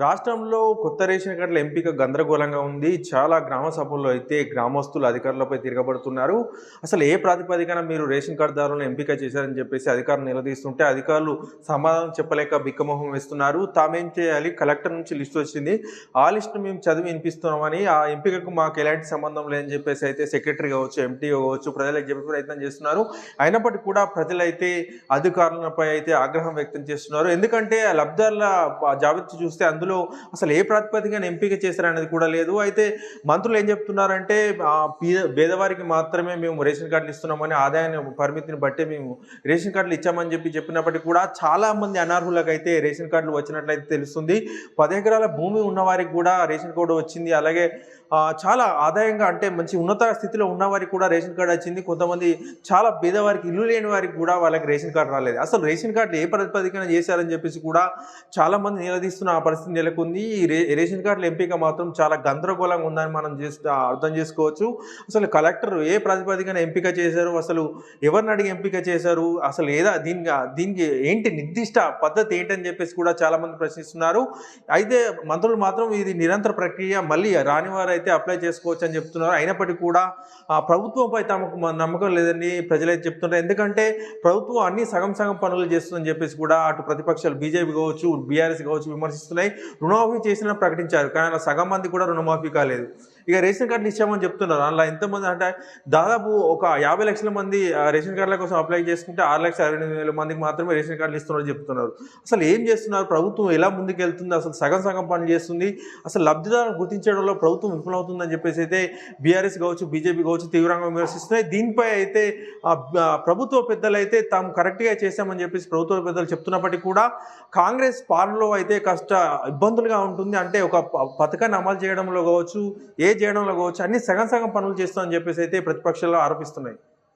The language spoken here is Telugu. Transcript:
రాష్ట్రంలో కొత్త రేషన్ కార్డుల ఎంపిక గందరగోళంగా ఉంది. చాలా గ్రామ సభల్లో అయితే గ్రామస్తులు అధికారులపై తిరగబడుతున్నారు. అసలు ఏ ప్రాతిపదికన మీరు రేషన్ కార్డుదారులను ఎంపిక చేశారని చెప్పేసి అధికారులు నిలదీస్తుంటే, అధికారులు సమాధానం చెప్పలేక బిక్కమొహం వేస్తున్నారు. తామేం చేయాలి? కలెక్టర్ నుంచి లిస్ట్ వచ్చింది. ఆ లిస్ట్‌ను మేము చదివి వినిపిస్తున్నామని, ఆ ఎంపికకు మాకు ఎలాంటి సంబంధం లేదని చెప్పేసి అయితే సెక్రటరీ కావచ్చు, ఎంటీఓ కావచ్చు ప్రజలకు చెప్పే ప్రయత్నం చేస్తున్నారు. అయినప్పటికీ కూడా ప్రజలైతే అధికారులపై అయితే ఆగ్రహం వ్యక్తం చేస్తున్నారు. ఎందుకంటే లబ్ధిదారుల జాబితా చూస్తే అందులో అసలు ఏ ప్రాతిపదికన ఎంపిక చేశారనేది కూడా లేదు. అయితే మంత్రులు ఏం చెప్తున్నారంటే పేదవారికి మాత్రమే మేము రేషన్ కార్డులు ఇస్తున్నామని, ఆదాయాన్ని పరిమితిని బట్టే మేము రేషన్ కార్డులు ఇచ్చామని చెప్పినప్పటికీ కూడా చాలా మంది అనర్హులకైతే రేషన్ కార్డులు వచ్చినట్లయితే తెలుస్తుంది. 10 ఎకరాల భూమి ఉన్నవారికి కూడా రేషన్ కార్డు వచ్చింది. అలాగే చాలా ఆదాయంగా అంటే మంచి ఉన్నత స్థితిలో ఉన్నవారికి కూడా రేషన్ కార్డు వచ్చింది. కొంతమంది చాలా పేదవారికి, ఇల్లు లేని వారికి కూడా వాళ్ళకి రేషన్ కార్డు రాలేదు. అసలు రేషన్ కార్డులు ఏ ప్రాతిపదికన చేశారని చెప్పేసి కూడా చాలామంది నిలదీస్తున్న ఆ పరిస్థితి నెలకొంది. ఈ రేషన్ కార్డుల ఎంపిక మాత్రం చాలా గందరగోళంగా ఉందని మనం అర్థం చేసుకోవచ్చు. అసలు కలెక్టర్ ఏ ప్రాతిపదికన ఎంపిక చేశారు? అసలు ఎవరిని అడిగి ఎంపిక చేశారు? అసలు దీనికి ఏంటి నిర్దిష్ట పద్ధతి ఏంటని చెప్పేసి కూడా చాలామంది ప్రశ్నిస్తున్నారు. అయితే మంత్రులు మాత్రం ఇది నిరంతర ప్రక్రియ, మళ్ళీ రాని వారైతే అప్లై చేసుకోవచ్చు అని చెప్తున్నారు. అయినప్పటికీ కూడా ప్రభుత్వంపై తమకు నమ్మకం లేదని ప్రజలైతే చెప్తున్నారు. ఎందుకంటే ప్రభుత్వం అన్ని సగం సగం పనులు చేస్తుందని చెప్పేసి కూడా అటు ప్రతిపక్షాలు బీజేపీ కావచ్చు, బీఆర్ఎస్ కావచ్చు విమర్శిస్తున్నాయి. రుణమాఫీ చేసినా ప్రకటించారు, కానీ సగం మంది కూడా రుణమాఫీ కాలేదు. ఇక రేషన్ కార్డులు ఇచ్చామని చెప్తున్నారు. అందులో ఎంతమంది అంటే దాదాపు ఒక 50 లక్షల మంది రేషన్ కార్డుల కోసం అప్లై చేసుకుంటే 6,68,000 మందికి మాత్రమే రేషన్ కార్డులు ఇస్తున్నారని చెప్తున్నారు. అసలు ఏం చేస్తున్నారు? ప్రభుత్వం ఎలా ముందుకెళ్తుంది? అసలు సగం సగం పనులు చేస్తుంది. అసలు లబ్ధిదారులను గుర్తించడంలో ప్రభుత్వం విఫలమవుతుందని చెప్పేసి అయితే బీఆర్ఎస్ కావచ్చు, బీజేపీ కావచ్చు తీవ్రంగా విమర్శిస్తున్నాయి. దీనిపై అయితే ప్రభుత్వ పెద్దలు అయితే తాము కరెక్ట్గా చేశామని చెప్పేసి ప్రభుత్వ పెద్దలు చెప్తున్నప్పటికీ కూడా కాంగ్రెస్ పాలనలో అయితే కాస్త ఇబ్బందులుగా ఉంటుంది. అంటే ఒక పథకాన్ని అమలు చేయడంలో కావచ్చు, చేయడంలో కావచ్చు అన్ని సగం సగం పనులు చేస్తామని చెప్పేసి అయితే ప్రతిపక్షాలు ఆరోపిస్తున్నాయి.